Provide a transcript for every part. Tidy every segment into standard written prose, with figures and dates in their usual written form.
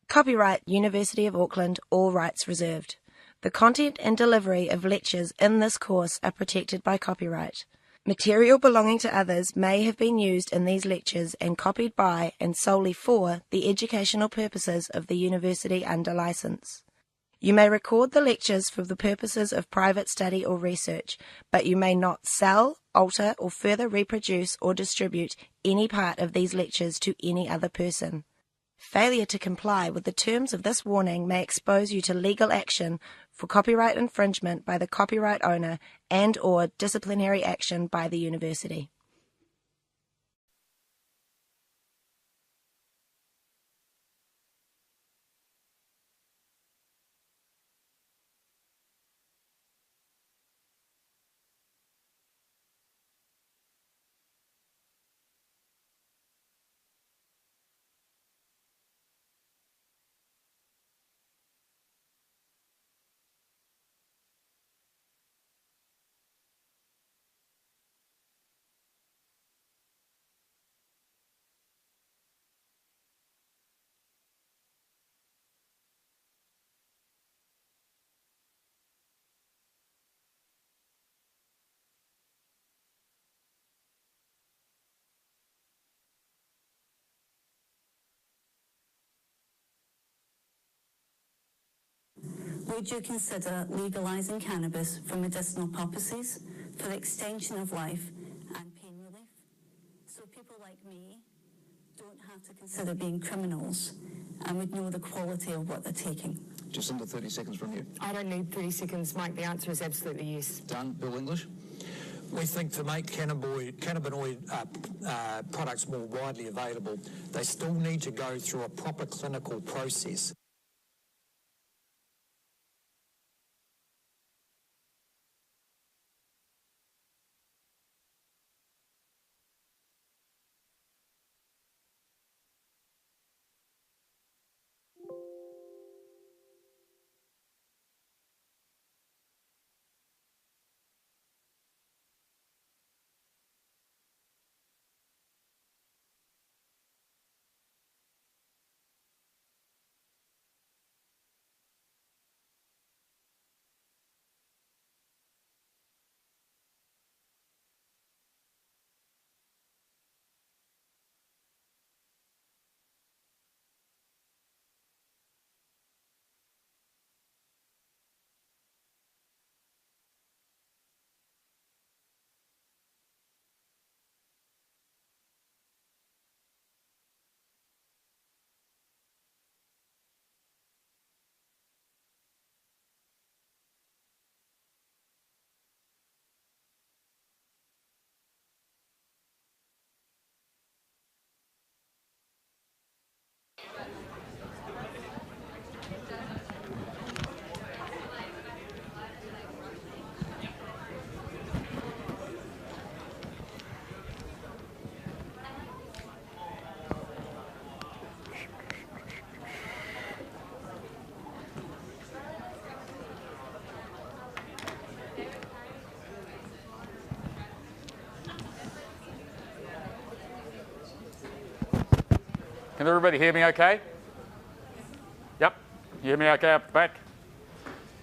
Copyright University of Auckland, all rights reserved. The content and delivery of lectures in this course are protected by copyright. Material belonging to others may have been used in these lectures and copied by and solely for the educational purposes of the university under licence. You may record the lectures for the purposes of private study or research, but you may not sell, alter, or further reproduce or distribute any part of these lectures to any other person. Failure to comply with the terms of this warning may expose you to legal action for copyright infringement by the copyright owner and/or disciplinary action by the university. Would you consider legalising cannabis for medicinal purposes, for the extension of life and pain relief? So people like me don't have to consider being criminals and would know the quality of what they're taking. Just under 30 seconds from you. I don't need 30 seconds, Mike. The answer is absolutely yes. Done. Bill English? We think to make cannabinoid products more widely available, they still need to go through a proper clinical process. Can everybody hear me okay? Yep, you hear me okay up the back?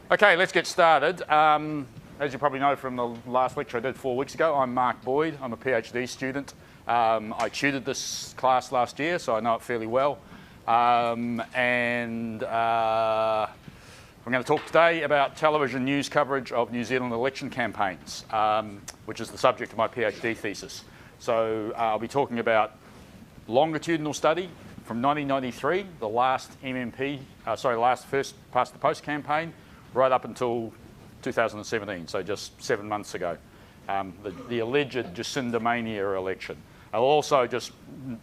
Okay, let's get started. As you probably know from the last lecture I did 4 weeks ago, I'm Mark Boyd. I'm a PhD student. I tutored this class last year, so I know it fairly well. I'm going to talk today about television news coverage of New Zealand election campaigns, which is the subject of my PhD thesis. So I'll be talking about longitudinal study from 1993, the last last first past the post campaign, right up until 2017, so just 7 months ago, the alleged Jacinda Mania election. I'll also just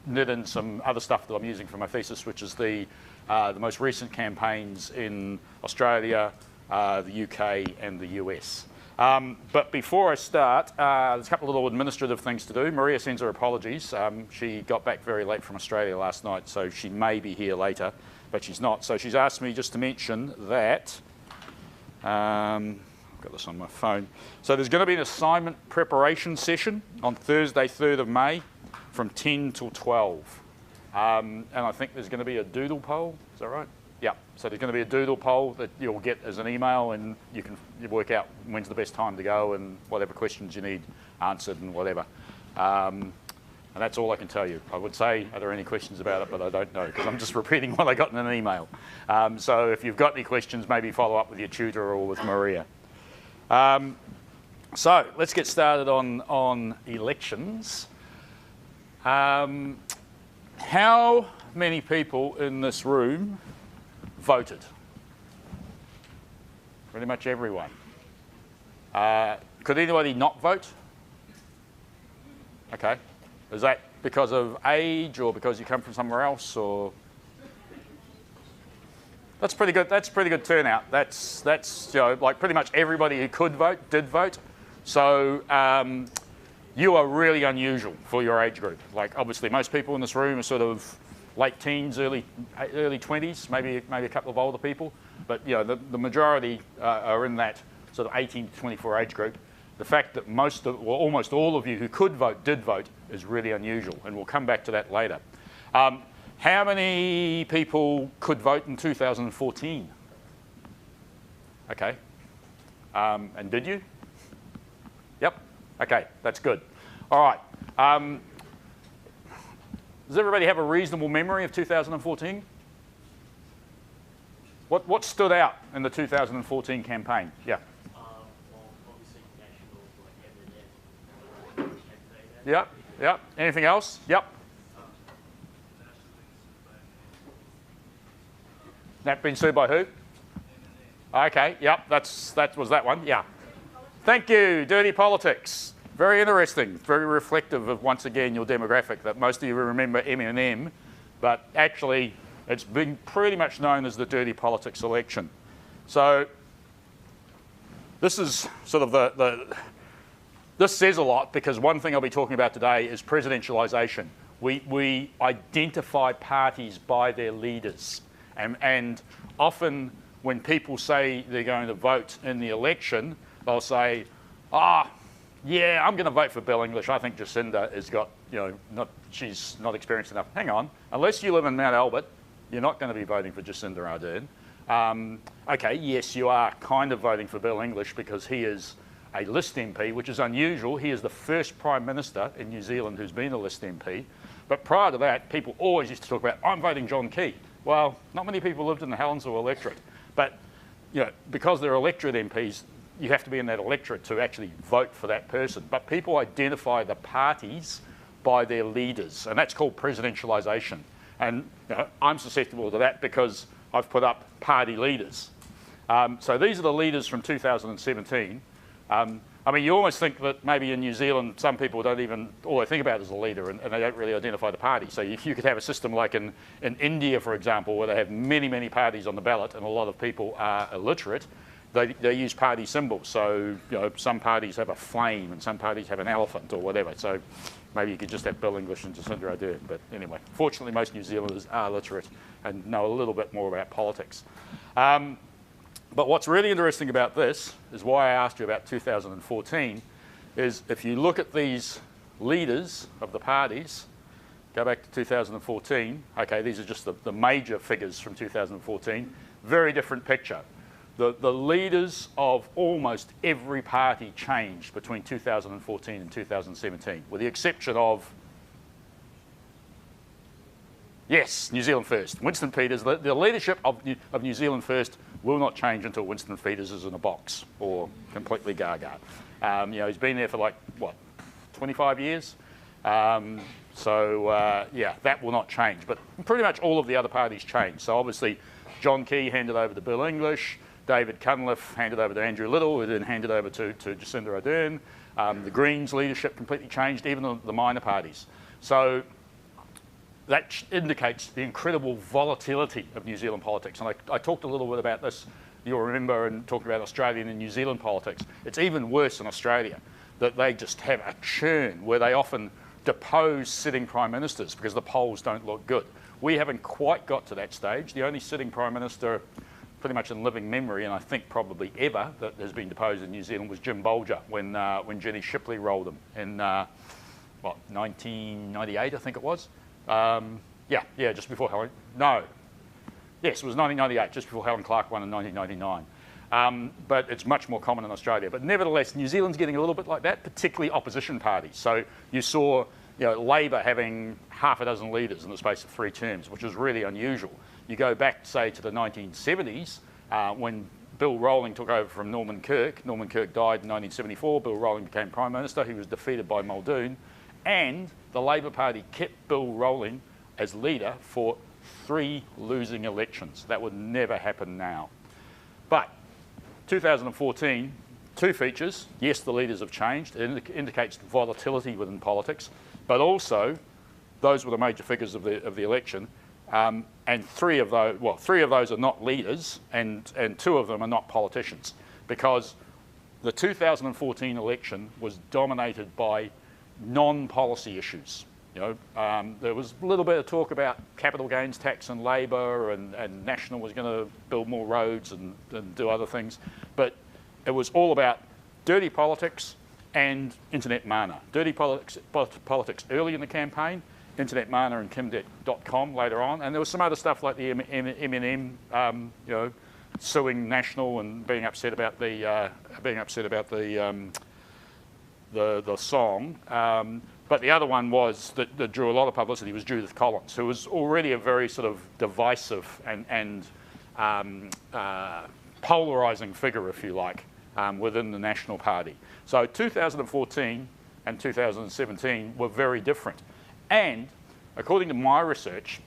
knit in some other stuff that I'm using for my thesis, which is the most recent campaigns in Australia, the UK, and the US. But before I start, there's a couple of little administrative things to do. Maria sends her apologies. She got back very late from Australia last night, so she may be here later, but she's not. So she's asked me just to mention that, I've got this on my phone. So there's going to be an assignment preparation session on Thursday, 3rd of May from 10 till 12. And I think there's going to be a doodle poll. Is that right? Yeah. So there's going to be a doodle poll that you'll get as an email, and you work out when's the best time to go and whatever questions you need answered and whatever. And that's all I can tell you. I would say, are there any questions about it? But I don't know, because I'm just repeating what I got in an email. So if you've got any questions, maybe follow up with your tutor or with Maria. So let's get started on elections. How many people in this room voted? Pretty much everyone. Could anybody not vote? Okay. Is that because of age or because you come from somewhere else, or? That's pretty good. That's pretty good turnout. That's like pretty much everybody who could vote did vote. So you are really unusual for your age group. Like obviously most people in this room are sort of late teens, early 20s, maybe a couple of older people. But the majority are in that sort of 18 to 24 age group. The fact that almost all of you who could vote did vote is really unusual, and we'll come back to that later. How many people could vote in 2014? Okay. And did you? Yep. Okay, that's good. All right. Does everybody have a reasonable memory of 2014? What stood out in the 2014 campaign? Yeah. Yep, yep. Anything else? Yep. That been sued by who? Okay, yep, that was that one, yeah. Thank you, dirty politics. Very interesting, very reflective of, once again, your demographic, that most of you remember M&M, but actually it's been pretty much known as the dirty politics election. So this is sort of this says a lot, because one thing I'll be talking about today is presidentialisation. We identify parties by their leaders. And often when people say they're going to vote in the election, they'll say, yeah, I'm going to vote for Bill English. I think Jacinda has got, she's not experienced enough. Hang on, unless you live in Mount Albert, you're not going to be voting for Jacinda Ardern. Okay, yes, you are kind of voting for Bill English because he is a list MP, which is unusual. He is the first Prime Minister in New Zealand who's been a list MP. But prior to that, people always used to talk about, I'm voting John Key. Well, not many people lived in the Helensville electorate. But because they're electorate MPs, you have to be in that electorate to actually vote for that person. But people identify the parties by their leaders, and that's called presidentialisation. And I'm susceptible to that because I've put up party leaders. So these are the leaders from 2017. I mean, you almost think that maybe in New Zealand, some people don't even, all they think about is a leader, and they don't really identify the party. So you could have a system like in India, for example, where they have many, many parties on the ballot, and a lot of people are illiterate. They use party symbols. So some parties have a flame, and some parties have an elephant or whatever. So maybe you could just have Bill English and Jacinda Ardern. But anyway, fortunately, most New Zealanders are literate and know a little bit more about politics. But what's really interesting about this is why I asked you about 2014, is if you look at these leaders of the parties, go back to 2014, okay, these are just the major figures from 2014, very different picture. The leaders of almost every party changed between 2014 and 2017, with the exception of, yes, New Zealand First. Winston Peters, the leadership of New Zealand First will not change until Winston Peters is in a box or completely gaga. He's been there for 25 years? Yeah, that will not change. But pretty much all of the other parties changed. So obviously, John Key handed over to Bill English. David Cunliffe handed over to Andrew Little, who then handed over to Jacinda Ardern. The Greens leadership completely changed, even the minor parties. So that indicates the incredible volatility of New Zealand politics. And I talked a little bit about this, you'll remember, in talking about Australian and New Zealand politics. It's even worse in Australia, that they just have a churn where they often depose sitting prime ministers because the polls don't look good. We haven't quite got to that stage. The only sitting prime minister pretty much in living memory, and I think probably ever, that has been deposed in New Zealand was Jim Bolger when Jenny Shipley rolled him in, 1998, I think it was. Yeah, just before Helen. No. Yes, it was 1998, just before Helen Clark won in 1999. But it's much more common in Australia. But nevertheless, New Zealand's getting a little bit like that, particularly opposition parties. So you saw Labor having half a dozen leaders in the space of 3 terms, which is really unusual. You go back, say, to the 1970s, when Bill Rowling took over from Norman Kirk. Norman Kirk died in 1974. Bill Rowling became Prime Minister. He was defeated by Muldoon. And the Labor Party kept Bill Rowling as leader for 3 losing elections. That would never happen now. But 2014, 2 features. Yes, the leaders have changed. It indicates volatility within politics, but also those were the major figures of the election. And 3 of those are not leaders, and 2 of them are not politicians, because the 2014 election was dominated by non-policy issues. There was a little bit of talk about capital gains tax and Labor, and National was going to build more roads and do other things. But it was all about dirty politics and internet mana. Dirty politics early in the campaign, internet mana and Kim.com later on. And there was some other stuff like the MNM, suing National and being upset about the song. But the other one was that drew a lot of publicity was Judith Collins, who was already a very sort of divisive and polarising figure, if you like, within the National Party. So 2014 and 2017 were very different. And according to my research,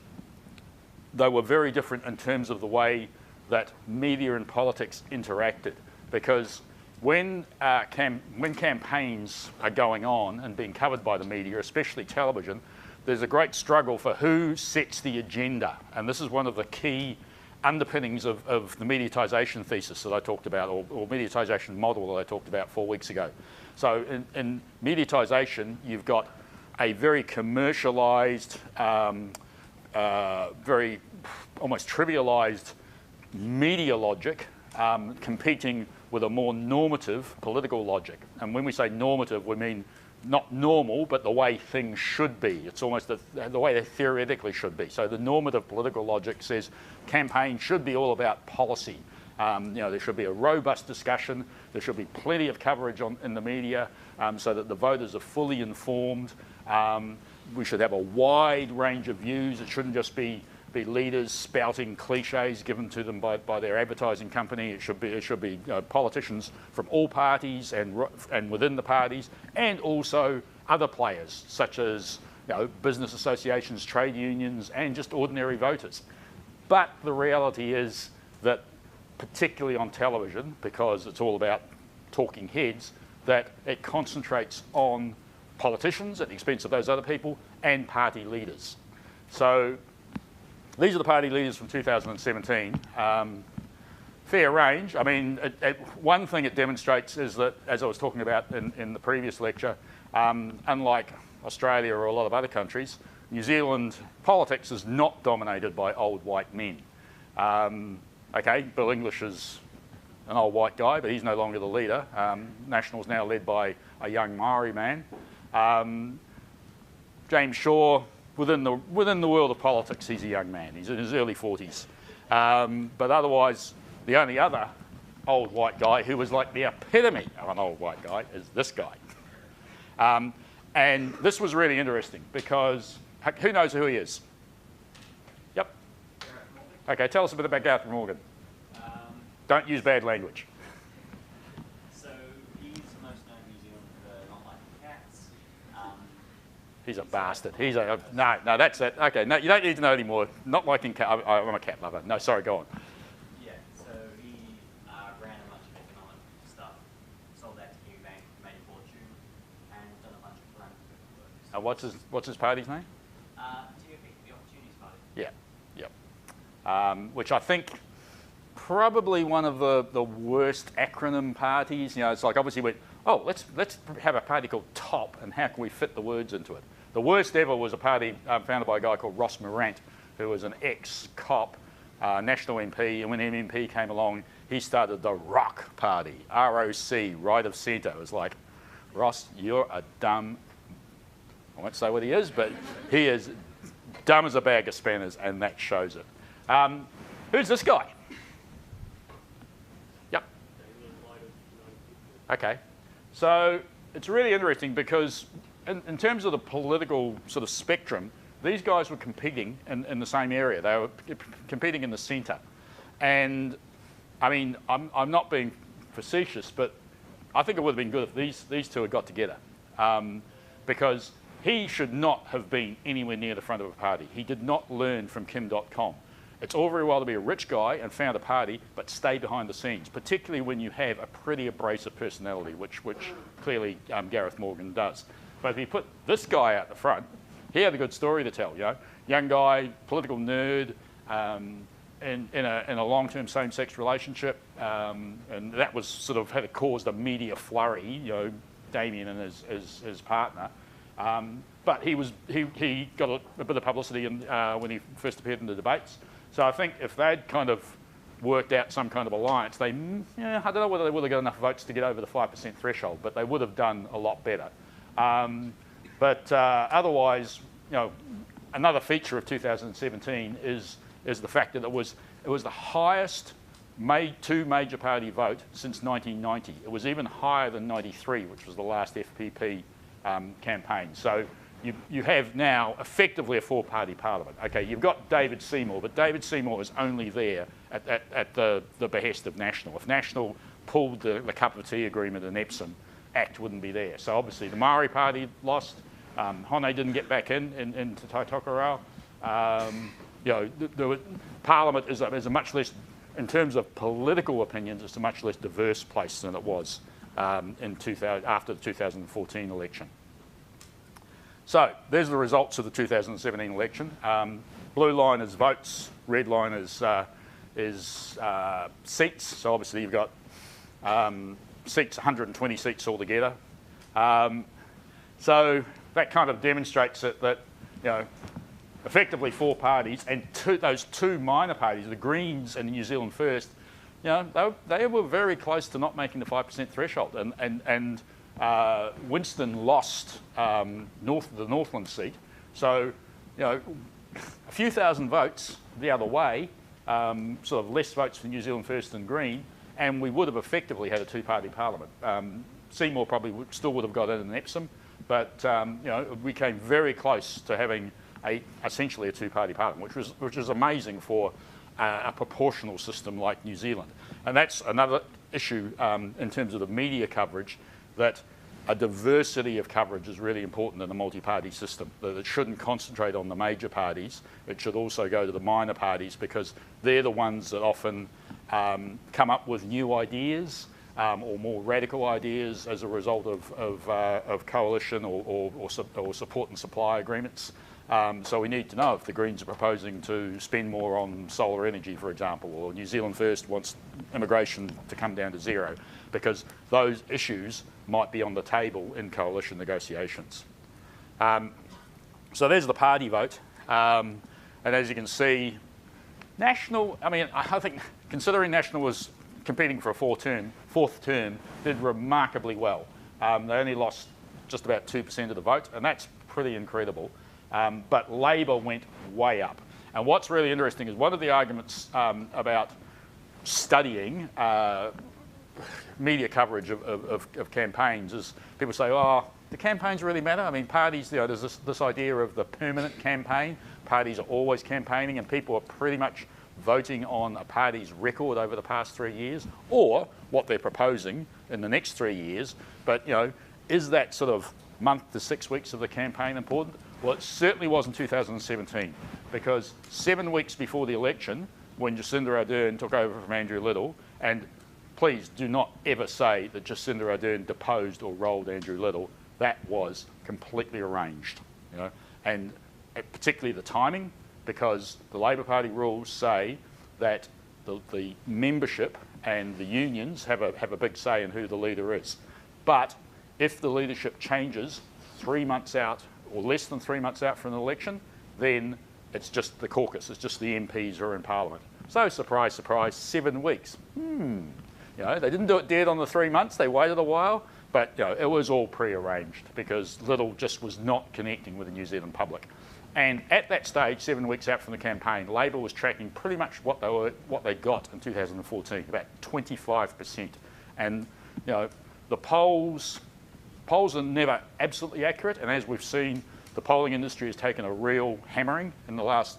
they were very different in terms of the way that media and politics interacted, because when campaigns are going on and being covered by the media, especially television, there's a great struggle for who sets the agenda. And this is one of the key underpinnings of the mediatisation thesis that I talked about, or mediatisation model that I talked about 4 weeks ago. So in mediatisation, you've got a very commercialised, very almost trivialised media logic competing with a more normative political logic. And when we say normative, we mean not normal, but the way things should be. It's almost the way they theoretically should be. So the normative political logic says campaign should be all about policy. There should be a robust discussion. There should be plenty of coverage in the media so that the voters are fully informed. We should have a wide range of views. It shouldn't just be leaders spouting cliches given to them by their advertising company. It should be politicians from all parties and within the parties, and also other players such as business associations, trade unions, and just ordinary voters. But the reality is that, particularly on television, because it's all about talking heads, that it concentrates on politicians at the expense of those other people and party leaders. So these are the party leaders from 2017. Fair range. I mean, one thing it demonstrates is that, as I was talking about in the previous lecture, unlike Australia or a lot of other countries, New Zealand politics is not dominated by old white men. Okay, Bill English is an old white guy, but he's no longer the leader. National's now led by a young Maori man. James Shaw, within the world of politics, he's a young man. He's in his early 40s. But otherwise, the only other old white guy who was like the epitome of an old white guy is this guy. And this was really interesting because who knows who he is? Yep. Okay, tell us a bit about Gareth Morgan. Don't use bad language. So he's most known in New Zealand for not liking cats. He's a bastard. He's a no. That's it. Okay, no, you don't need to know anymore. Not liking cat. I'm a cat lover. No, sorry, go on. Yeah. So he ran a bunch of economic stuff, sold that to Nubank, made a fortune, and done a bunch of philanthropy work. What's his party's name? TOP, the Opportunities Party. Yeah. Yep. Which I think probably one of the worst acronym parties. It's like obviously let's have a party called TOP, and how can we fit the words into it? The worst ever was a party founded by a guy called Ross Morant, who was an ex-cop, national MP, and when MMP came along, he started the ROC Party, R-O-C, right of centre. It was like, Ross, you're a dumb, I won't say what he is, but he is dumb as a bag of spanners, and that shows it. Who's this guy? Yep. Okay. So it's really interesting because in terms of the political sort of spectrum, these guys were competing in the same area. They were competing in the centre. And I mean, I'm not being facetious, but I think it would have been good if these two had got together. Because he should not have been anywhere near the front of a party. He did not learn from Kim.com. It's all very well to be a rich guy and found a party, but stay behind the scenes, particularly when you have a pretty abrasive personality, which clearly Gareth Morgan does. But if you put this guy out the front, he had a good story to tell. You know, young guy, political nerd, in a long-term same-sex relationship, and that was sort of had caused a media flurry. You know, Damien and his partner. But he got a bit of publicity when he first appeared in the debates. So I think if they'd kind of worked out some kind of alliance, I don't know whether they would have got enough votes to get over the 5% threshold, but they would have done a lot better. But otherwise, you know, another feature of 2017 is the fact that it was the highest two major party vote since 1990. It was even higher than 93, which was the last FPP campaign. So you have now effectively a four-party parliament. Okay, you've got David Seymour, but David Seymour is only there at the behest of National. If National pulled the cup of tea agreement in Epsom, ACT wouldn't be there. So obviously the Maori Party lost. Hone didn't get back into Tai Tokerau. You know, the Parliament is a much less, in terms of political opinions, it's a much less diverse place than it was after the 2014 election. So there's the results of the 2017 election. Blue line is votes, red line is seats. So obviously you've got seats, 120 seats altogether. So that kind of demonstrates that you know, effectively four parties and those two minor parties, the Greens and the New Zealand First, you know, they were very close to not making the 5% threshold. And Winston lost the Northland seat. So, you know, a few thousand votes the other way, sort of less votes for New Zealand First and Green, and we would have effectively had a two-party parliament. Seymour probably still would have got in Epsom, but you know, we came very close to having essentially a two-party parliament, which is amazing for a proportional system like New Zealand. And that's another issue in terms of the media coverage, that a diversity of coverage is really important in a multi-party system. That it shouldn't concentrate on the major parties. It should also go to the minor parties, because they're the ones that often come up with new ideas or more radical ideas as a result of coalition or support and supply agreements. So we need to know if the Greens are proposing to spend more on solar energy, for example, or New Zealand First wants immigration to come down to zero, because those issues might be on the table in coalition negotiations. So there's the party vote. And as you can see, National, I mean, I think considering National was competing for a fourth term, did remarkably well. They only lost just about 2% of the vote, and that's pretty incredible. But Labor went way up. And what's really interesting is one of the arguments about studying media coverage of campaigns is people say, oh, do campaigns really matter? I mean, parties, you know, there's this idea of the permanent campaign. Parties are always campaigning, and people are pretty much voting on a party's record over the past 3 years, or what they're proposing in the next 3 years. But, you know, is that sort of month to 6 weeks of the campaign important? Well, it certainly was in 2017, because 7 weeks before the election, when Jacinda Ardern took over from Andrew Little, and please do not ever say that Jacinda Ardern deposed or rolled Andrew Little. That was completely arranged, you know, and particularly the timing, because the Labor Party rules say that the membership and the unions have a big say in who the leader is. But if the leadership changes 3 months out or less than 3 months out from an election, then it's just the caucus, it's just the MPs who are in Parliament. So surprise, surprise, 7 weeks. You know, they didn't do it dead on the 3 months, they waited a while, but you know, it was all pre-arranged because Little just was not connecting with the New Zealand public. And at that stage, 7 weeks out from the campaign, Labor was tracking pretty much what they got in 2014, about 25%. And you know, the polls are never absolutely accurate, and as we've seen, the polling industry has taken a real hammering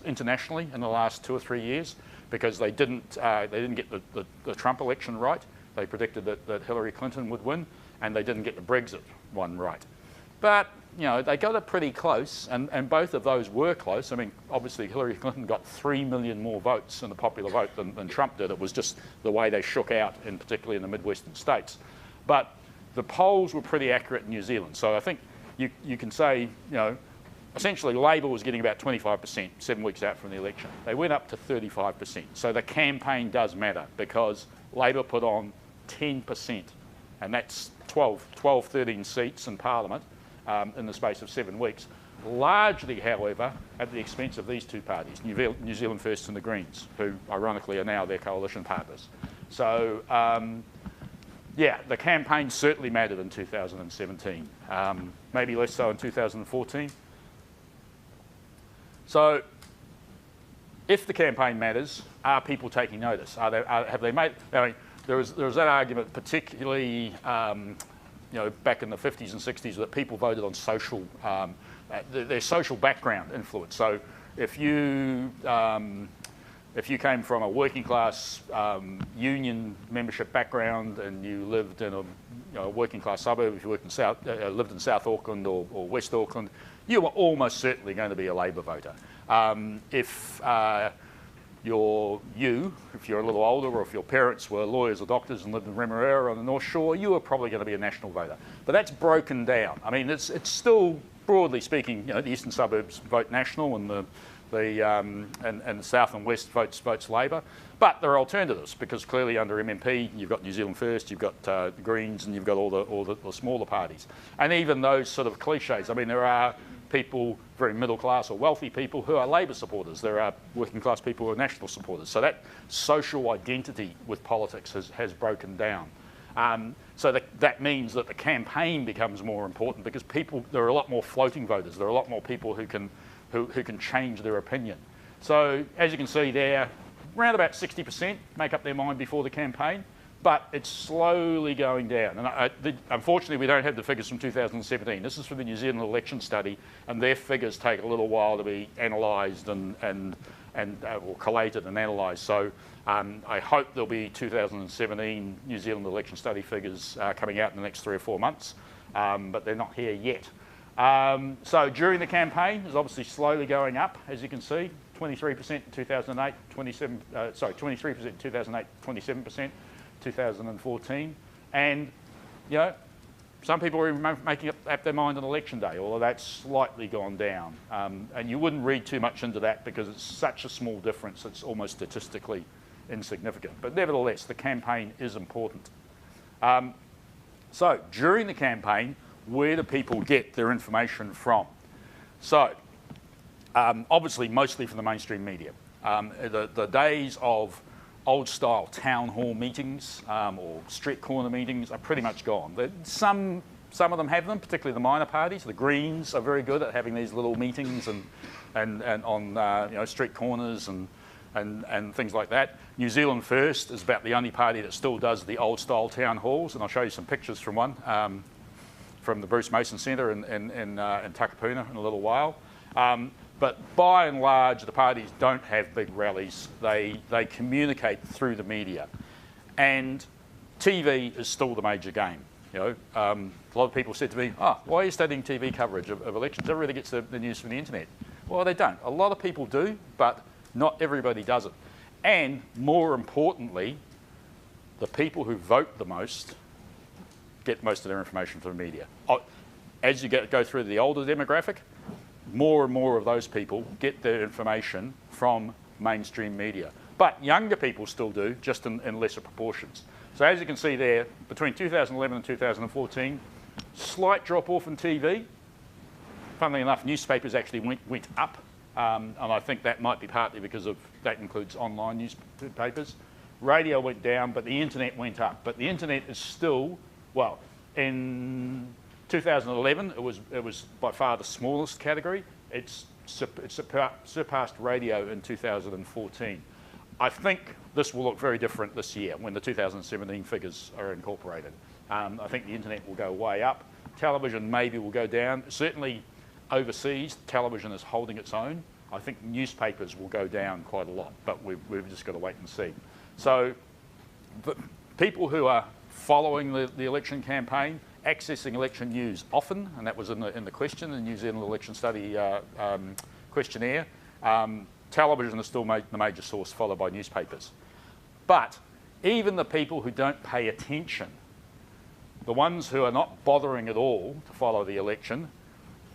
internationally in the last 2 or 3 years because they didn't get the Trump election right. They predicted that Hillary Clinton would win, and they didn't get the Brexit one right. But you know, they got it pretty close, and both of those were close. I mean, obviously Hillary Clinton got 3 million more votes in the popular vote than Trump did. It was just the way they shook out, particularly in the Midwestern states. But the polls were pretty accurate in New Zealand. So I think you can say, you know, essentially Labor was getting about 25% 7 weeks out from the election. They went up to 35%. So the campaign does matter because Labor put on 10%, and that's 13 seats in Parliament in the space of 7 weeks. Largely, however, at the expense of these two parties, New Zealand First and the Greens, who ironically are now their coalition partners. So yeah, the campaign certainly mattered in 2017, maybe less so in 2014. So if the campaign matters, are people taking notice? Have they made? I mean, there was that argument, particularly you know, back in the 50s and 60s, that people voted on social their social background influence. So if you came from a working class union membership background and you lived in a working class suburb, if you worked in lived in South Auckland or West Auckland, you were almost certainly going to be a Labor voter. If you're a little older, or if your parents were lawyers or doctors and lived in Remuera on the North Shore, you were probably going to be a national voter. But that's broken down. I mean, it's still, broadly speaking, you know, the eastern suburbs vote national, and the south and west votes Labor. But there are alternatives because clearly under MMP you've got New Zealand First, you've got the Greens, and you've got all the smaller parties. And even those sort of cliches. I mean, there are people, very middle class or wealthy people, who are Labor supporters. There are working class people who are national supporters. So that social identity with politics has broken down. So that means that the campaign becomes more important because there are a lot more floating voters. There are a lot more people who can change their opinion. So as you can see there, around about 60% make up their mind before the campaign, but it's slowly going down. And unfortunately, we don't have the figures from 2017. This is from the New Zealand election study, and their figures take a little while to be analysed or collated and analysed. So I hope there'll be 2017 New Zealand election study figures coming out in the next 3 or 4 months, but they're not here yet. So during the campaign, it's obviously slowly going up, as you can see, 23% in 2008, 23% in 2008, 27%, 2014, and you know, some people are even making up their mind on election day, although that's slightly gone down. And you wouldn't read too much into that because it's such a small difference, it's almost statistically insignificant. But nevertheless, the campaign is important. So during the campaign, where do people get their information from? So obviously mostly from the mainstream media. The days of old-style town hall meetings or street corner meetings are pretty much gone. Some of them have them, particularly the minor parties. The Greens are very good at having these little meetings and on you know, street corners and things like that. New Zealand First is about the only party that still does the old-style town halls, and I'll show you some pictures from one from the Bruce Mason Centre in Takapuna in a little while. But by and large, the parties don't have big rallies. They communicate through the media. And TV is still the major game. You know, a lot of people said to me, why are you studying TV coverage of elections? Everybody gets the news from the internet. Well, they don't. A lot of people do, but not everybody does it. And more importantly, the people who vote the most get most of their information from the media. As you go through the older demographic, more and more of those people get their information from mainstream media. But younger people still do, just in lesser proportions. So as you can see there, between 2011 and 2014, slight drop off in TV. Funnily enough, newspapers actually went up, and I think that might be partly because that includes online newspapers. Radio went down, but the internet went up. But the internet is still, well, in 2011, it was by far the smallest category. It's surpassed radio in 2014. I think this will look very different this year when the 2017 figures are incorporated. I think the internet will go way up. Television maybe will go down. Certainly overseas, television is holding its own. I think newspapers will go down quite a lot, but we've just got to wait and see. So the people who are following the election campaign, accessing election news often, and that was in the question, the New Zealand Election Study questionnaire, television is still the major source, followed by newspapers. But even the people who don't pay attention, the ones who are not bothering at all to follow the election,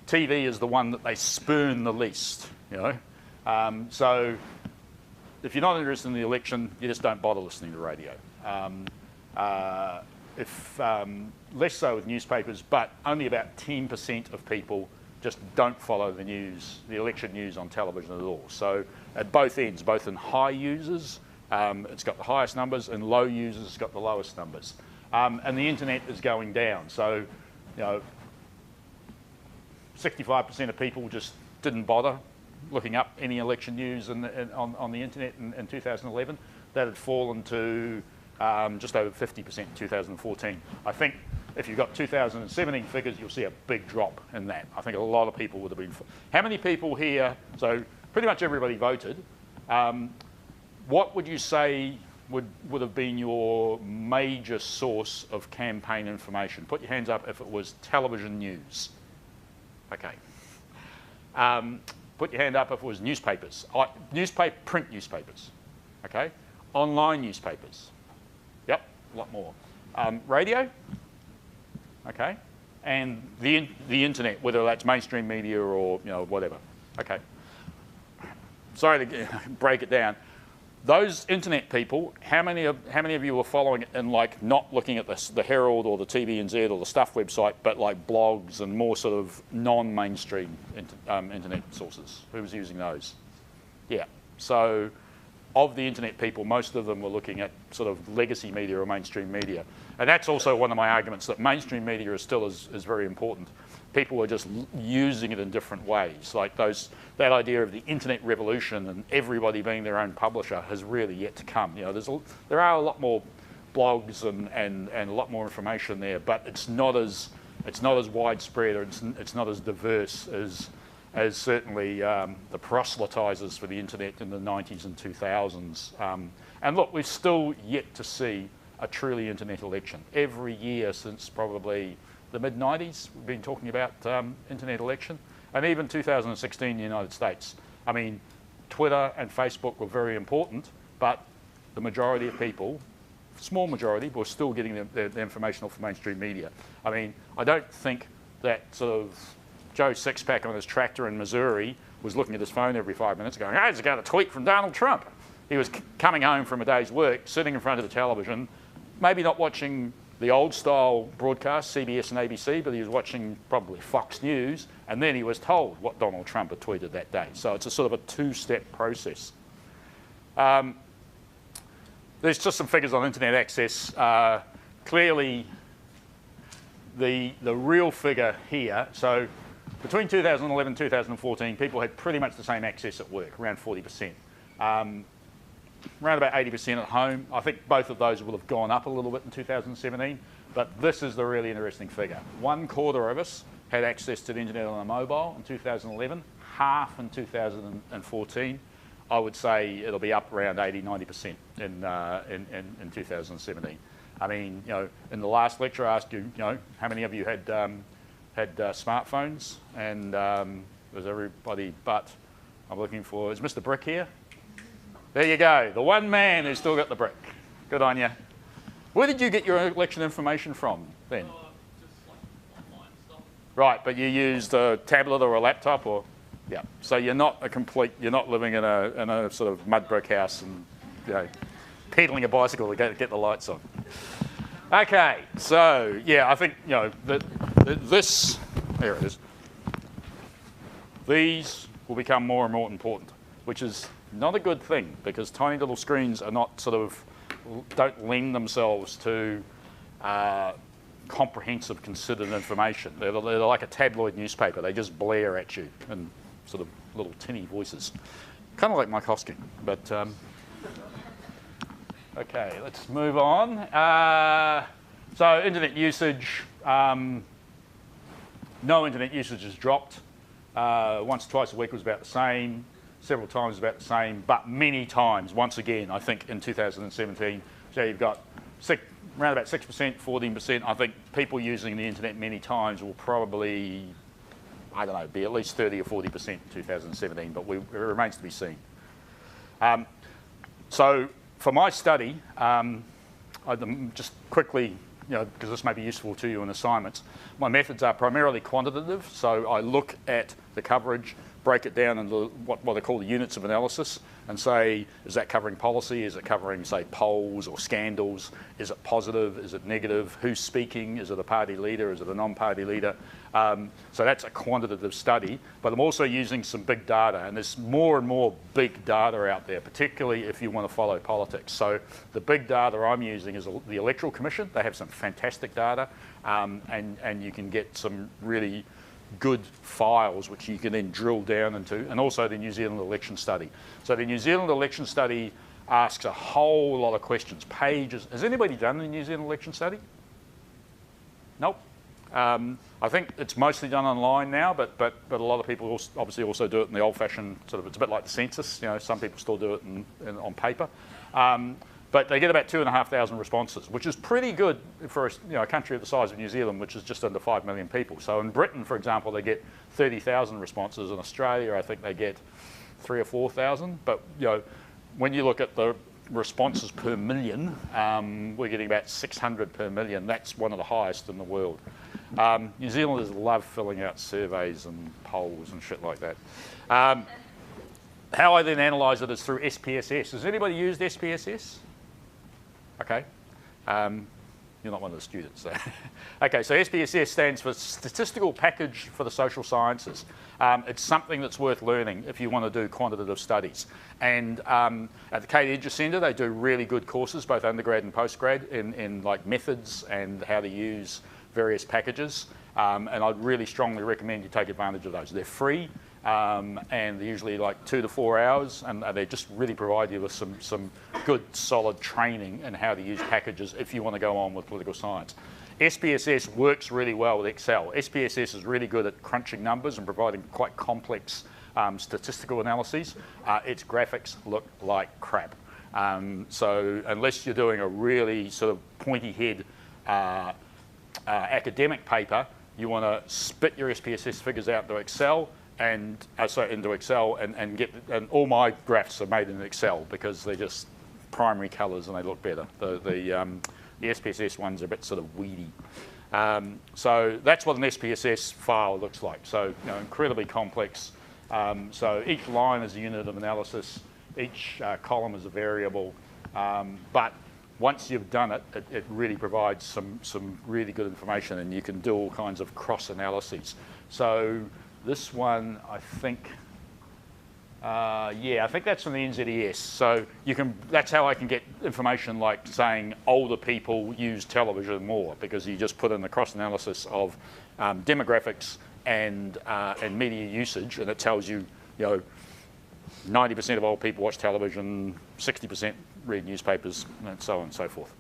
TV is the one that they spurn the least, you know. So if you're not interested in the election, you just don't bother listening to radio. Less so with newspapers, but only about 10% of people just don't follow the news, the election news on television at all. So at both ends, both in high users, it's got the highest numbers, and low users, it's got the lowest numbers. And the internet is going down. So, you know, 65% of people just didn't bother looking up any election news on the internet in 2011. That had fallen to just over 50% in 2014. I think if you've got 2017 figures, you'll see a big drop in that. I think a lot of people would have been. How many people here? So pretty much everybody voted. What would you say would have been your major source of campaign information? Put your hands up if it was television news. Okay. Put your hand up if it was newspapers. Print newspapers. Okay. Online newspapers. Yep, a lot more. Radio. Okay. And the internet, whether that's mainstream media or whatever. Okay. Sorry to break it down. Those internet people, how many of you were following it and like not looking at the Herald or the TVNZ or the Stuff website, but like blogs and more sort of non-mainstream internet sources? Who was using those? Yeah. So of the internet people, most of them were looking at sort of legacy media or mainstream media. And that's also one of my arguments, that mainstream media is still is very important. People are just using it in different ways. Like that idea of the internet revolution and everybody being their own publisher has really yet to come. There are a lot more blogs and a lot more information there, but it's not as widespread, or it's not as diverse as certainly the proselytizers for the internet in the 90s and 2000s. And look, we've still yet to see a truly internet election. Every year since probably the mid-90s, we've been talking about internet election, and even 2016 in the United States. I mean, Twitter and Facebook were very important, but the majority of people, small majority, were still getting their information off the mainstream media. I mean, I don't think that sort of Joe Sixpack on his tractor in Missouri was looking at his phone every 5 minutes going, hey, I just got a tweet from Donald Trump. He was coming home from a day's work, sitting in front of the television, maybe not watching the old style broadcast, CBS and ABC, but he was watching probably Fox News, and then he was told what Donald Trump had tweeted that day. So it's a sort of a two-step process. There's just some figures on internet access. Clearly, the real figure here, so between 2011 and 2014, people had pretty much the same access at work, around 40%. Around about 80% at home. I think both of those will have gone up a little bit in 2017, but this is the really interesting figure. 1/4 of us had access to the internet on a mobile in 2011, half in 2014. I would say it'll be up around 80–90% in 2017. I mean, in the last lecture I asked you, how many of you had smartphones, and there's everybody but, I'm looking for, is Mr. Brick here? There you go, the one man who's still got the brick. Good on you. Where did you get your election information from then? Just like online stuff. Right, but you used a tablet or a laptop, or yeah. So you're not living in a sort of mud brick house and pedaling a bicycle to get the lights on. Okay, so yeah, I think this there it is. These will become more and more important, which is not a good thing, because tiny little screens are not don't lend themselves to comprehensive, considered information. They're like a tabloid newspaper. They just blare at you in sort of little tinny voices. Kind of like Mike Hosking, but okay, let's move on. So internet usage, no internet usage has dropped. Once or twice a week was about the same, several times about the same, but many times, once again, I think in 2017, so you've got around about 6%, 14%. I think people using the internet many times will probably, I don't know, be at least 30 or 40% in 2017, but it remains to be seen. So for my study, just quickly, because this may be useful to you in assignments, my methods are primarily quantitative. So I look at the coverage, break it down into what they call the units of analysis, and say, is that covering policy? Is it covering, say, polls or scandals? Is it positive? Is it negative? Who's speaking? Is it a party leader? Is it a non-party leader? So that's a quantitative study, but I'm also using some big data, and there's more and more big data out there, particularly if you want to follow politics. So the big data I'm using is the Electoral Commission. They have some fantastic data, and you can get some really good files which you can then drill down into, and also the New Zealand Election Study. So the New Zealand Election Study asks a whole lot of questions, pages. Has anybody done the New Zealand Election Study? Nope. I think it's mostly done online now, but a lot of people obviously also do it in the old-fashioned sort of, it's a bit like the census, some people still do it on paper. But they get about 2,500 responses, which is pretty good for a country of the size of New Zealand, which is just under 5 million people. So in Britain, for example, they get 30,000 responses. In Australia, I think they get 3,000 or 4,000. But when you look at the responses per million, we're getting about 600 per million. That's one of the highest in the world. New Zealanders love filling out surveys and polls and shit like that. How I then analyse it is through SPSS. Has anybody used SPSS? Okay. You're not one of the students. So. Okay, so SPSS stands for Statistical Package for the Social Sciences. It's something that's worth learning if you want to do quantitative studies. And at the Kate Edgar Centre, they do really good courses, both undergrad and postgrad, in like methods and how to use various packages. And I'd really strongly recommend you take advantage of those. They're free. And they're usually like 2 to 4 hours, and they just really provide you with some good, solid training in how to use packages if you want to go on with political science. SPSS works really well with Excel. SPSS is really good at crunching numbers and providing quite complex statistical analyses. Its graphics look like crap. So unless you're doing a really sort of pointy head academic paper, you want to spit your SPSS figures out into Excel. And all my graphs are made in Excel because they're just primary colours and they look better. The SPSS ones are a bit sort of weedy. So that's what an SPSS file looks like. So incredibly complex. So each line is a unit of analysis. Each column is a variable. But once you've done it, it really provides some really good information, and you can do all kinds of cross analyses. So this one, I think, I think that's from the NZES. So that's how I can get information like saying older people use television more, because you just put in the cross analysis of demographics and media usage, and it tells you, 90% of old people watch television, 60% read newspapers, and so on and so forth.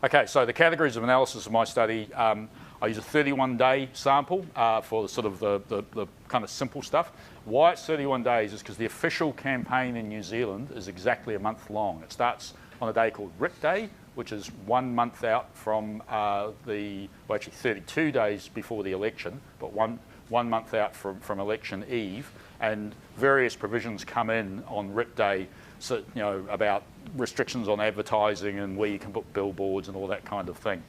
Okay, so the categories of analysis of my study. I use a 31-day sample for sort of the kind of simple stuff. Why it's 31 days is because the official campaign in New Zealand is exactly a month long. It starts on a day called RIP Day, which is 1 month out from actually 32 days before the election, but one month out from election eve, and various provisions come in on RIP Day, so, about restrictions on advertising and where you can put billboards and all that kind of thing.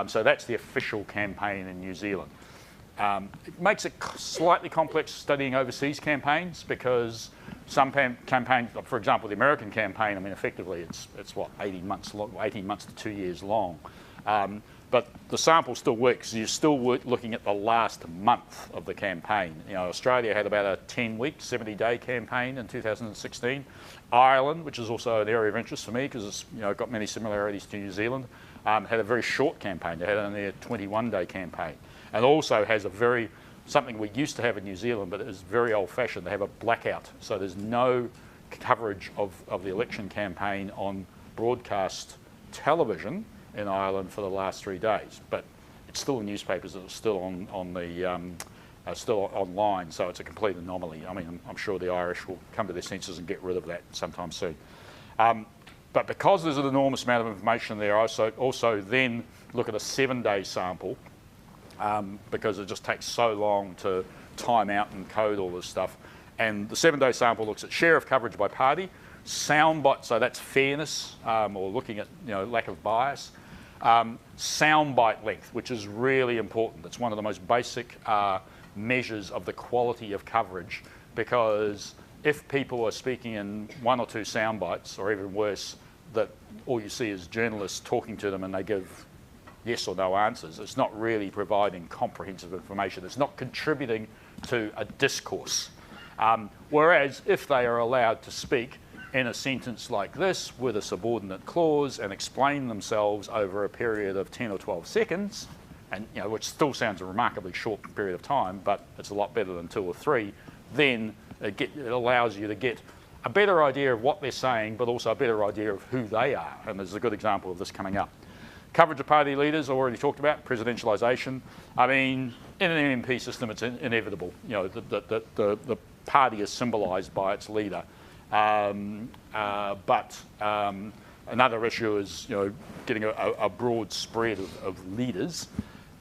So that's the official campaign in New Zealand. It makes it slightly complex studying overseas campaigns, because some campaigns, for example, the American campaign, effectively it's what, 18 months long, 18 months to 2 years long. But the sample still works. You're still looking at the last month of the campaign. Australia had about a 10-week, 70-day campaign in 2016. Ireland, which is also an area of interest for me because it's got many similarities to New Zealand, had a very short campaign. They had only a 21-day campaign, and also has a very something we used to have in New Zealand, but it is very old-fashioned. They have a blackout, so there's no coverage of the election campaign on broadcast television in Ireland for the last 3 days. But it's still in newspapers, it's still still online, so it's a complete anomaly. I mean, I'm sure the Irish will come to their senses and get rid of that sometime soon. But because there's an enormous amount of information there, I also then look at a 7-day sample because it just takes so long to time out and code all this stuff. And the 7-day sample looks at share of coverage by party, soundbite, so that's fairness or looking at lack of bias, soundbite length, which is really important. It's one of the most basic measures of the quality of coverage, because if people are speaking in 1 or 2 sound bites, or even worse, that all you see is journalists talking to them and they give yes or no answers, it's not really providing comprehensive information. It's not contributing to a discourse. Whereas if they are allowed to speak in a sentence like this with a subordinate clause and explain themselves over a period of 10 or 12 seconds, and which still sounds a remarkably short period of time, but it's a lot better than 2 or 3, then it allows you to get a better idea of what they're saying, but also a better idea of who they are. And there's a good example of this coming up. Coverage of party leaders, already talked about, presidentialisation. I mean, in an MP system, it's inevitable. The party is symbolised by its leader. But another issue is, getting a broad spread of leaders.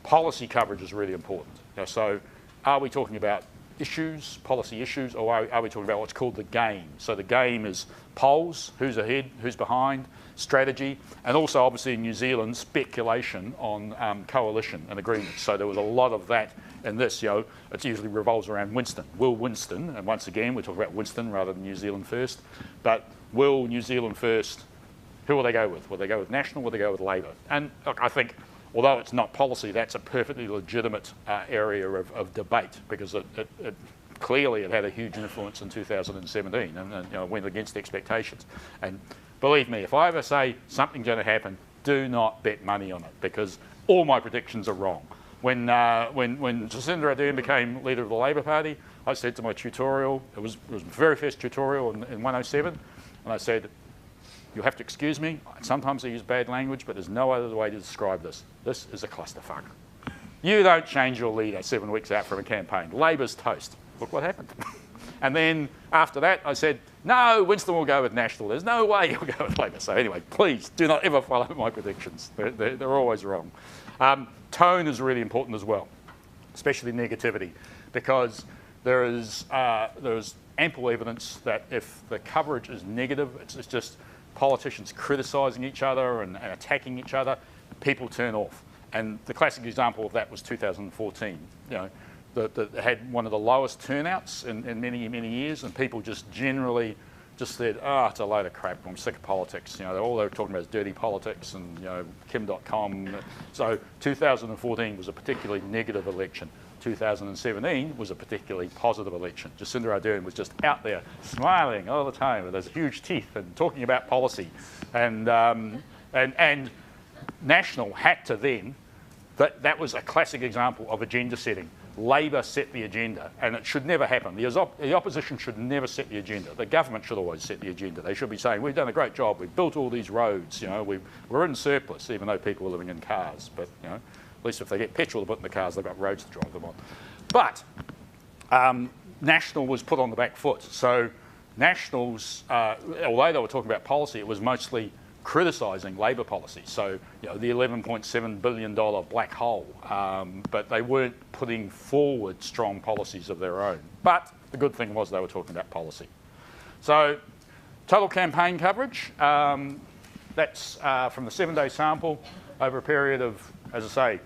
Policy coverage is really important. So are we talking about issues, policy issues, or are we talking about what's called the game? So the game is polls, who's ahead, who's behind, strategy, and also obviously in New Zealand, speculation on coalition and agreements. So there was a lot of that in this. It usually revolves around Winston. Will Winston, and once again, we're talking about Winston rather than New Zealand First, but will New Zealand First, who will they go with? Will they go with National, will they go with Labour? And look, I think, although it's not policy, that's a perfectly legitimate area of debate, because it clearly it had a huge influence in 2017 and went against expectations. And believe me, if I ever say something's going to happen, do not bet money on it, because all my predictions are wrong. When Jacinda Ardern became leader of the Labour Party, I said to my tutorial, it was my very first tutorial in 107, and I said, you'll have to excuse me, sometimes I use bad language, but there's no other way to describe this. This is a clusterfuck. You don't change your leader 7 weeks out from a campaign. Labour's toast. Look what happened. And then after that, I said, no, Winston will go with National. There's no way he'll go with Labour. So anyway, please do not ever follow my predictions. They're always wrong. Tone is really important as well, especially negativity, because there is ample evidence that if the coverage is negative, it's just politicians criticising each other and attacking each other, people turn off. And the classic example of that was 2014. That had one of the lowest turnouts in many, many years, and people just generally just said, it's a load of crap, I'm sick of politics. All they were talking about is dirty politics and, Kim.com. So 2014 was a particularly negative election. 2017 was a particularly positive election. Jacinda Ardern was just out there smiling all the time with those huge teeth and talking about policy. And National had to then, that was a classic example of agenda setting. Labour set the agenda, and it should never happen. The opposition should never set the agenda. The government should always set the agenda. They should be saying, we've done a great job, we've built all these roads, we're in surplus, even though people are living in cars. But at least if they get petrol to put in the cars, they've got roads to drive them on. But National was put on the back foot. So Nationals, although they were talking about policy, it was mostly criticising Labour policy. So the $11.7 billion black hole, but they weren't putting forward strong policies of their own. But the good thing was they were talking about policy. So total campaign coverage, that's from the 7-day sample over a period of, as I say,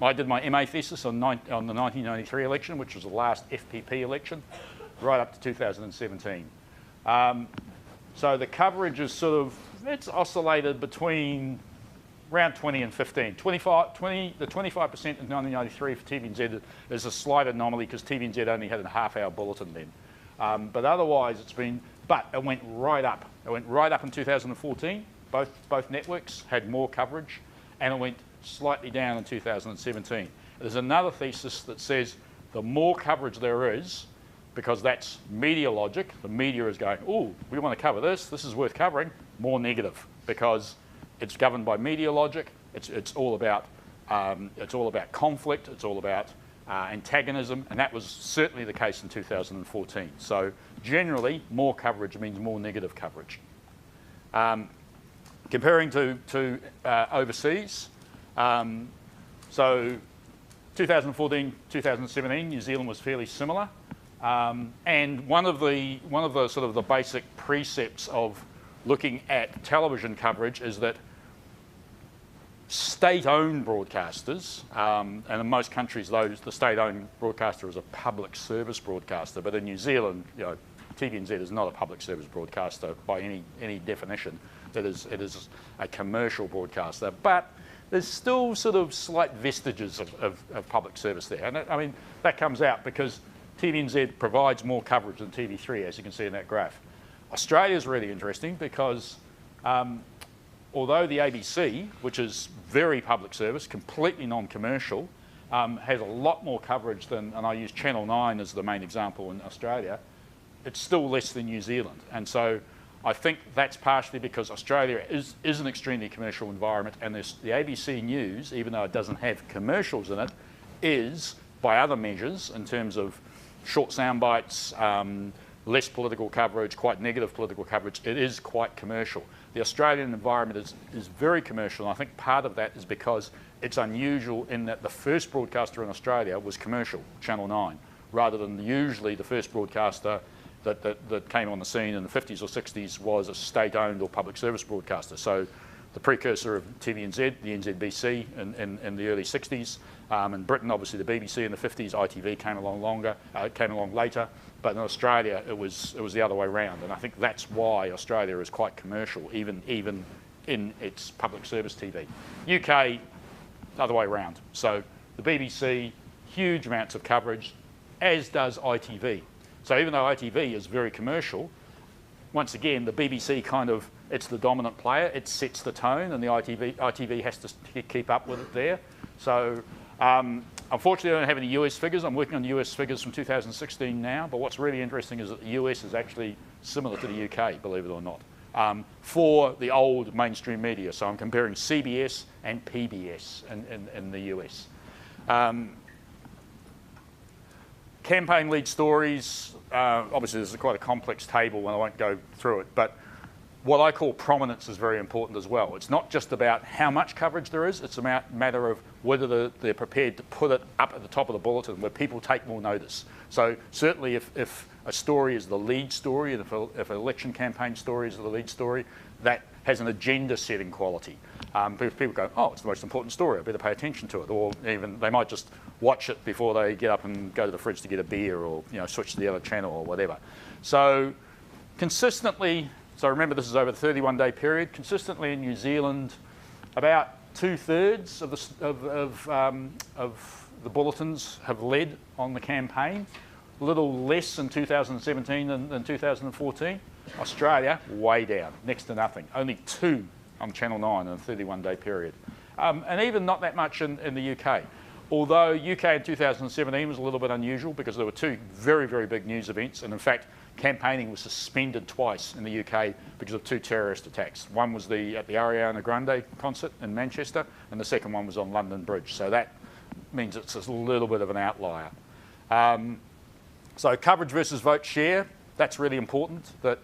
I did my MA thesis on the 1993 election, which was the last FPP election, right up to 2017. So the coverage is it's oscillated between around 20 and 15. The 25% in 1993 for TVNZ is a slight anomaly because TVNZ only had a half-hour bulletin then. But otherwise it went right up. It went right up in 2014. Both networks had more coverage, and it went slightly down in 2017. There's another thesis that says the more coverage there is, because that's media logic, the media is going, oh, we want to cover this is worth covering, more negative, because it's governed by media logic, it's all about conflict, it's all about antagonism, and that was certainly the case in 2014. So generally, more coverage means more negative coverage. Comparing to overseas, so 2014, 2017, New Zealand was fairly similar. And one of the sort of the basic precepts of looking at television coverage is that state-owned broadcasters, and in most countries, the state-owned broadcaster is a public service broadcaster, but in New Zealand, TVNZ is not a public service broadcaster by any definition. It is a commercial broadcaster, but there's still sort of slight vestiges of public service there. And I mean, that comes out because TVNZ provides more coverage than TV3, as you can see in that graph. Australia is really interesting because although the ABC, which is very public service, completely non-commercial, has a lot more coverage than, and I use Channel 9 as the main example in Australia, it's still less than New Zealand. And so I think that's partially because Australia is an extremely commercial environment, and the ABC News, even though it doesn't have commercials in it, is, by other measures, in terms of short sound bites, less political coverage, quite negative political coverage, it is quite commercial. The Australian environment is very commercial, and I think part of that is because it's unusual in that the first broadcaster in Australia was commercial, Channel 9, rather than usually the first broadcaster that came on the scene in the 50s or 60s was a state-owned or public service broadcaster. So the precursor of TVNZ, the NZBC in the early 60s. In Britain, obviously the BBC in the 50s, ITV came along later. But in Australia, it was the other way around. And I think that's why Australia is quite commercial, even in its public service TV. UK, other way around. So the BBC, huge amounts of coverage, as does ITV. So even though ITV is very commercial, once again, the BBC it's the dominant player, it sets the tone, and the ITV has to keep up with it there. So unfortunately, I don't have any US figures. I'm working on US figures from 2016 now, but what's really interesting is that the US is actually similar to the UK, believe it or not, for the old mainstream media. So I'm comparing CBS and PBS in the US. Campaign lead stories, obviously there's quite a complex table and I won't go through it, but what I call prominence is very important as well. It's not just about how much coverage there is, it's a matter of whether they're prepared to put it up at the top of the bulletin where people take more notice. So certainly if a story is the lead story, and if an election campaign story is the lead story, that has an agenda-setting quality. People go, oh, it's the most important story, I better pay attention to it. Or even they might just watch it before they get up and go to the fridge to get a beer or switch to the other channel or whatever. So consistently, so remember this is over the 31-day period, consistently in New Zealand, about 2/3 of the bulletins have led on the campaign. A little less in 2017 than 2014. Australia, way down, next to nothing. Only 2 on Channel 9 in a 31-day period. And even not that much in the UK. Although UK in 2017 was a little bit unusual because there were 2 very, very big news events. And in fact, campaigning was suspended twice in the UK because of 2 terrorist attacks. One was at the Ariana Grande concert in Manchester, and the second one was on London Bridge. So that means it's a little bit of an outlier. So coverage versus vote share, that's really important. That,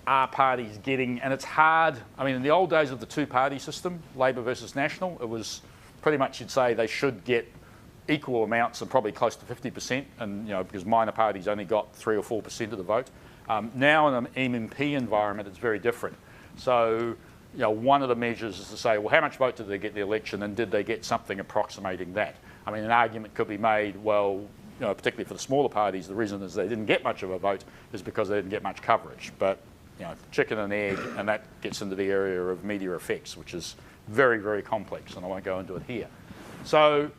are parties getting, and it's hard. I mean, in the old days of the 2-party system, Labor versus National, it was pretty much you'd say they should get equal amounts and probably close to 50%, and because minor parties only got 3 or 4% of the vote. Now in an MMP environment, it's very different. So, one of the measures is to say, well, how much vote did they get in the election, and did they get something approximating that? I mean, an argument could be made, well, particularly for the smaller parties, the reason is they didn't get much of a vote is because they didn't get much coverage. But, chicken and egg, and that gets into the area of media effects, which is very, very complex, and I won't go into it here. So,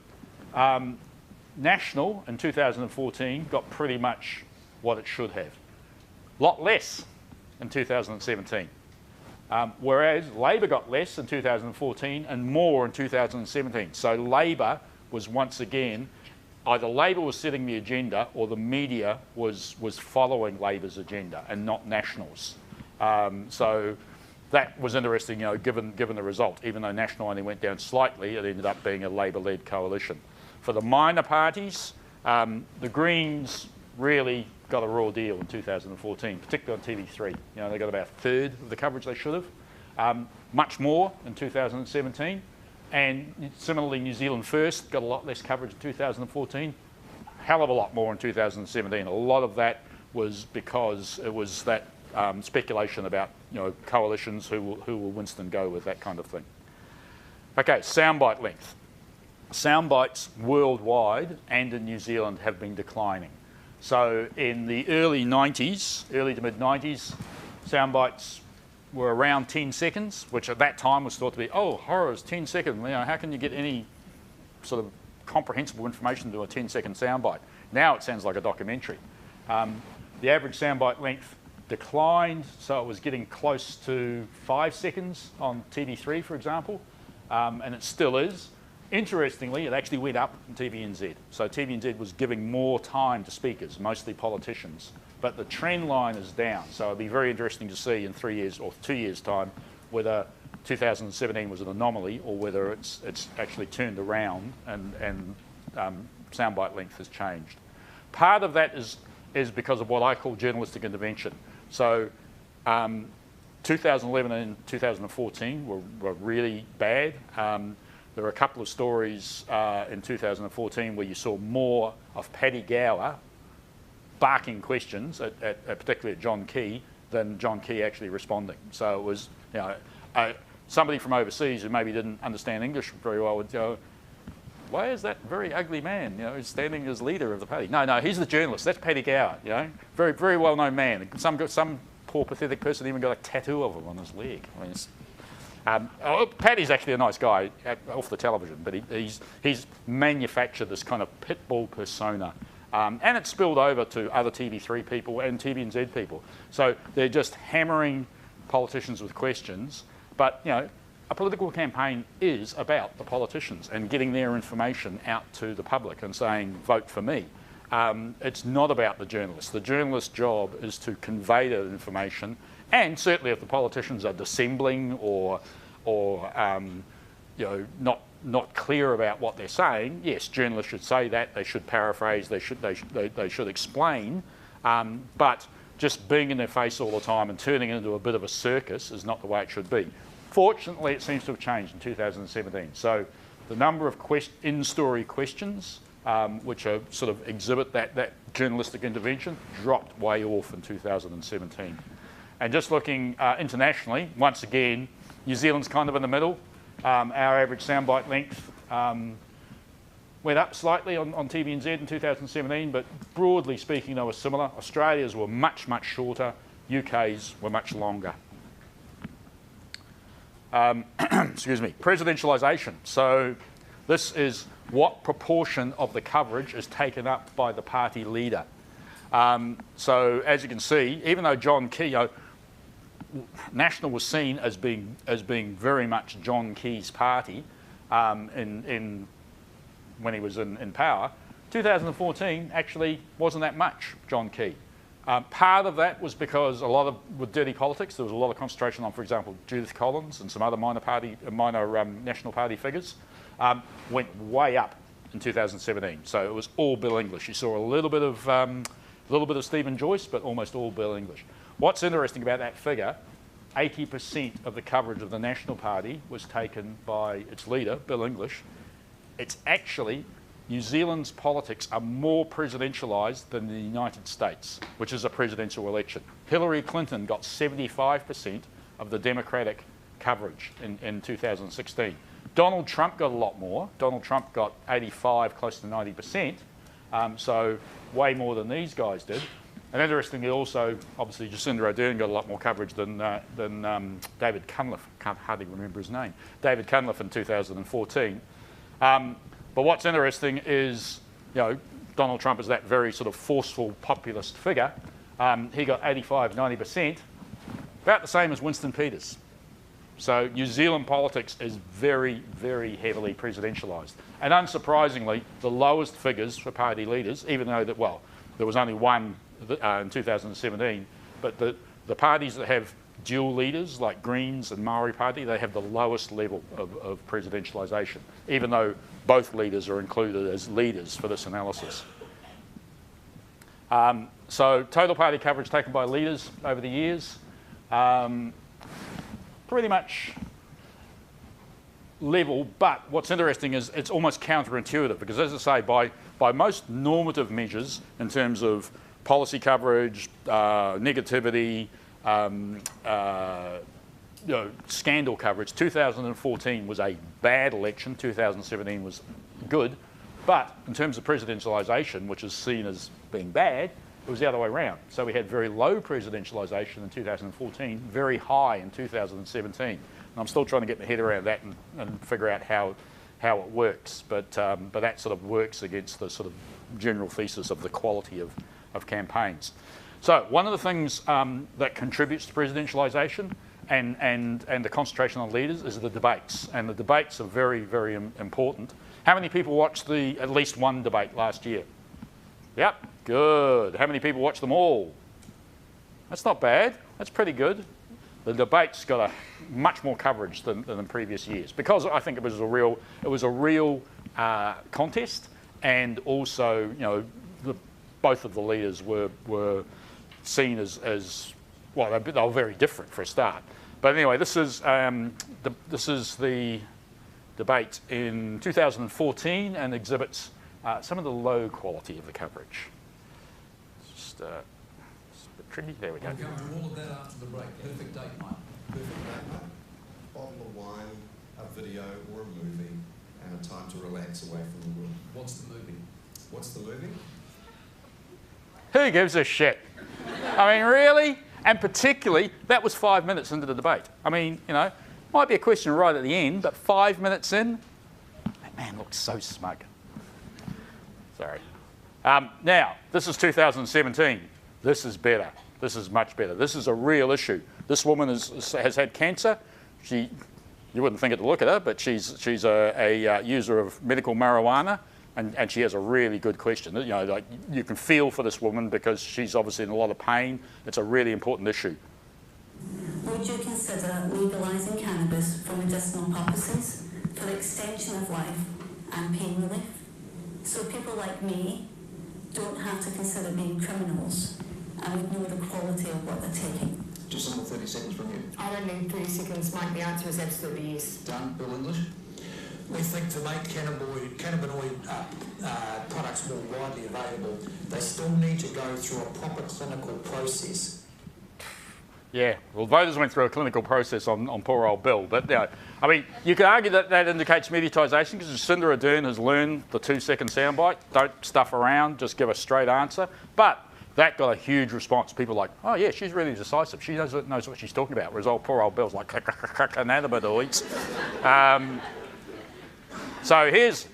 National in 2014 got pretty much what it should have. A lot less in 2017. Whereas Labor got less in 2014 and more in 2017. So Labor was once again either Labor was setting the agenda or the media was following Labor's agenda and not National's. So that was interesting, you know, given the result. Even though National only went down slightly, it ended up being a Labor-led coalition. For the minor parties, the Greens really got a raw deal in 2014, particularly on TV3. You know, they got about a third of the coverage they should have. Much more in 2017. And similarly, New Zealand First got a lot less coverage in 2014. Hell of a lot more in 2017. A lot of that was because it was that speculation about, you know, coalitions, who will Winston go with, that kind of thing. Okay, soundbite length. Soundbites worldwide and in New Zealand have been declining. So in the early 90s, early to mid 90s, soundbites were around 10 seconds, which at that time was thought to be, oh, horrors, 10 seconds. You know, how can you get any sort of comprehensible information to a 10-second soundbite? Now it sounds like a documentary. The average soundbite length declined, so it was getting close to 5 seconds on TV3, for example, and it still is. Interestingly, it actually went up in TVNZ. So TVNZ was giving more time to speakers, mostly politicians. But the trend line is down. So it'll be very interesting to see in 3 years or 2 years' time whether 2017 was an anomaly or whether it's actually turned around and soundbite length has changed. Part of that is because of what I call journalistic intervention. So 2011 and 2014 were really bad. There were a couple of stories in 2014 where you saw more of Paddy Gower barking questions, particularly at John Key, than John Key actually responding. So it was, you know, somebody from overseas who maybe didn't understand English very well would go, why is that very ugly man, you know, who's standing as leader of the party? No, he's the journalist. That's Paddy Gower, you know, very, very well-known man. Some poor pathetic person even got a tattoo of him on his leg. I mean, Paddy's actually a nice guy off the television, but he's manufactured this kind of pit bull persona. And it's spilled over to other TV3 people and TVNZ people. So they're just hammering politicians with questions. But, you know, a political campaign is about the politicians and getting their information out to the public and saying, vote for me. It's not about the journalist. The journalist's job is to convey that information. And certainly if the politicians are dissembling or you know, not clear about what they're saying, yes, journalists should say that. They should paraphrase. They should explain. But just being in their face all the time and turning it into a bit of a circus is not the way it should be. Fortunately, it seems to have changed in 2017. So the number of in-story questions, which are sort of exhibit that journalistic intervention, dropped way off in 2017. And just looking internationally, once again, New Zealand's kind of in the middle. Our average soundbite length went up slightly on TVNZ in 2017, but broadly speaking, they were similar. Australia's were much, much shorter. UK's were much longer. Excuse me, presidentialisation. So this is what proportion of the coverage is taken up by the party leader. So as you can see, even though John Key, you know, National was seen as being very much John Key's party when he was in power, 2014 actually wasn't that much John Key. Part of that was because with dirty politics, there was a lot of concentration on, for example, Judith Collins and some other minor National Party figures, went way up in 2017. So it was all Bill English. You saw a little bit of Stephen Joyce, but almost all Bill English. What's interesting about that figure, 80% of the coverage of the National Party was taken by its leader, Bill English. It's actually, New Zealand's politics are more presidentialised than the United States, which is a presidential election. Hillary Clinton got 75% of the Democratic coverage in 2016. Donald Trump got a lot more. Donald Trump got 85, close to 90%, so way more than these guys did. And interestingly also, obviously Jacinda Ardern got a lot more coverage than David Cunliffe, can't hardly remember his name, David Cunliffe in 2014. But what's interesting is, you know, Donald Trump is that very sort of forceful populist figure. He got 85, 90%, about the same as Winston Peters. So New Zealand politics is very, very heavily presidentialised. And unsurprisingly, the lowest figures for party leaders, even though that, well, there was only one in 2017, but the parties that have dual leaders, like Greens and Maori Party, they have the lowest level of presidentialisation, even though both leaders are included as leaders for this analysis. So total party coverage taken by leaders over the years, pretty much level, but what's interesting is it's almost counterintuitive because, as I say, by most normative measures in terms of policy coverage, negativity, scandal coverage, 2014 was a bad election, 2017 was good, but in terms of presidentialisation, which is seen as being bad, it was the other way around. So we had very low presidentialisation in 2014, very high in 2017. And I'm still trying to get my head around that and figure out how it works, but that sort of works against the sort of general thesis of the quality of campaigns. So one of the things that contributes to presidentialisation and the concentration on leaders is the debates, and the debates are very, very important. How many people watched at least one debate last year? Yep, good. How many people watched them all? That's not bad. That's pretty good. The debates got a much more coverage than in previous years because I think it was a real contest, and also both of the leaders were seen as well. They were very different for a start. But anyway, this is the debate in 2014 and exhibits some of the low quality of the coverage. It's just it's a bit tricky. There we go. We'll go through all of that after the break. Perfect date, mate. Perfect date, mate. Bottle of wine, a video or a movie, and a time to relax away from the world. What's the movie? What's the movie? Who gives a shit? I mean, really? And particularly, that was 5 minutes into the debate. I mean, might be a question right at the end, but 5 minutes in, that man looks so smug. Sorry. Now, this is 2017. This is better. This is much better. This is a real issue. This woman has had cancer. You wouldn't think it to look at her, but she's a user of medical marijuana. And she has a really good question. Like you can feel for this woman because she's obviously in a lot of pain. It's a really important issue. Would you consider legalising cannabis for medicinal purposes, for the extension of life and pain relief? So people like me don't have to consider being criminals and would know the quality of what they're taking. Just under 30 seconds from you. I don't need 30 seconds, Mike. The answer is absolutely yes. Done. Bill English. We think to make cannabinoid products more widely available, they still need to go through a proper clinical process. Yeah, well, voters went through a clinical process on poor old Bill, but I mean, you could argue that indicates mediatisation because Jacinda Ardern has learned the 2-second soundbite. Don't stuff around, just give a straight answer. But that got a huge response. People were like, oh yeah, she's really decisive. She knows what she's talking about. Whereas poor old Bill's like, cannabinoids. So here's,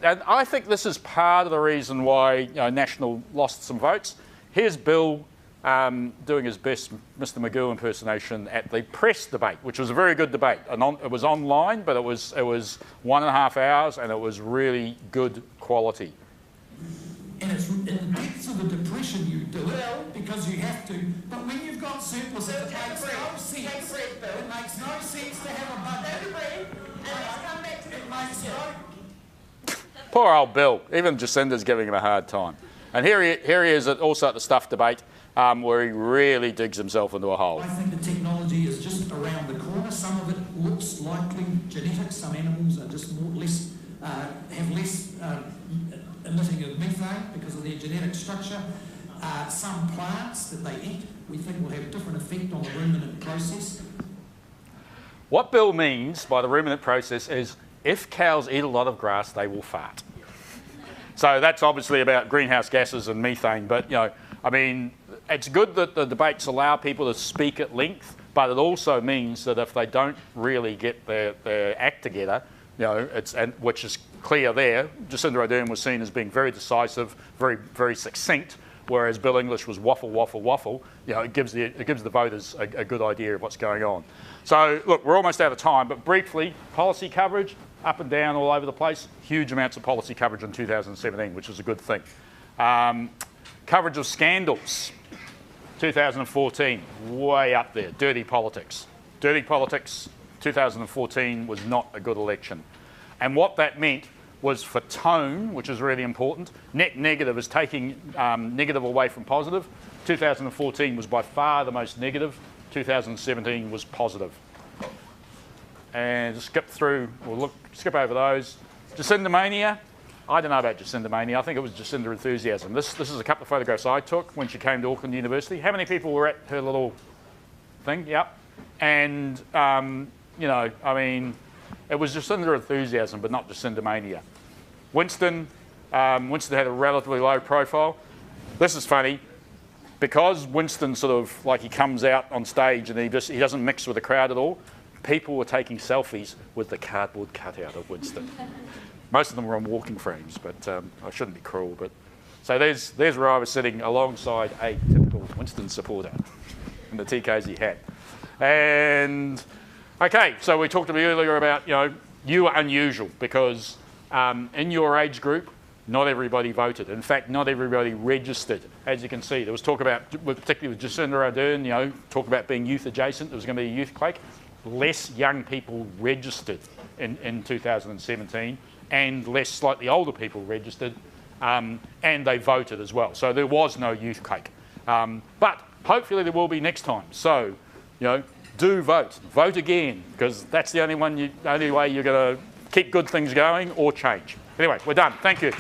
and I think this is part of the reason why National lost some votes. Here's Bill doing his best Mr. Magoo impersonation at the press debate, which was a very good debate. It was online, but it was 1.5 hours, and it was really good quality. And it's in the depths of the depression you do it because you have to. But when you've got surplus, it makes no sense. It makes no sense to have a budget. It makes no. Poor old Bill. Even Jacinda's giving him a hard time. And here he is also at the stuff debate, where he really digs himself into a hole. I think the technology is just around the corner. Some of it looks likely genetic. Some animals are just have less emitting of methane because of their genetic structure. Some plants that they eat, we think will have a different effect on the ruminant process. What Bill means by the ruminant process is if cows eat a lot of grass, they will fart. So that's obviously about greenhouse gases and methane, but I mean, it's good that the debates allow people to speak at length, but it also means that if they don't really get their act together, which is clear there. Jacinda Ardern was seen as being very decisive, very, very succinct, whereas Bill English was waffle, waffle, waffle. You know, it gives the voters a good idea of what's going on. So look, we're almost out of time, but briefly, policy coverage, up and down all over the place. Huge amounts of policy coverage in 2017, which was a good thing. Coverage of scandals, 2014, way up there. Dirty politics. Dirty politics, 2014 was not a good election. And what that meant was for tone, which is really important, net negative is taking negative away from positive. 2014 was by far the most negative. 2017 was positive. And just skip through, skip over those. Jacinda Mania. I don't know about Jacinda Mania. I think it was Jacinda enthusiasm. This is a couple of photographs I took when she came to Auckland University. How many people were at her little thing? Yep. And, you know, I mean, it was Jacinda enthusiasm, but not Jacinda Mania. Winston had a relatively low profile. This is funny. Because Winston sort of, like, he comes out on stage and he doesn't mix with the crowd at all, people were taking selfies with the cardboard cutout of Winston. Most of them were on walking frames, but I shouldn't be cruel. But so there's where I was sitting alongside a typical Winston supporter in the TKZ hat. And okay, so we talked a bit earlier about, you know, you are unusual because in your age group, not everybody voted. In fact, not everybody registered. As you can see, there was talk about, particularly with Jacinda Ardern, you know, talk about being youth adjacent. There was going to be a youth quake. Less young people registered in 2017, and less slightly older people registered, and they voted as well. So there was no youth quake. But hopefully there will be next time. So, you know, do vote. Vote again, because that's the only way you're going to keep good things going or change. Anyway, we're done. Thank you.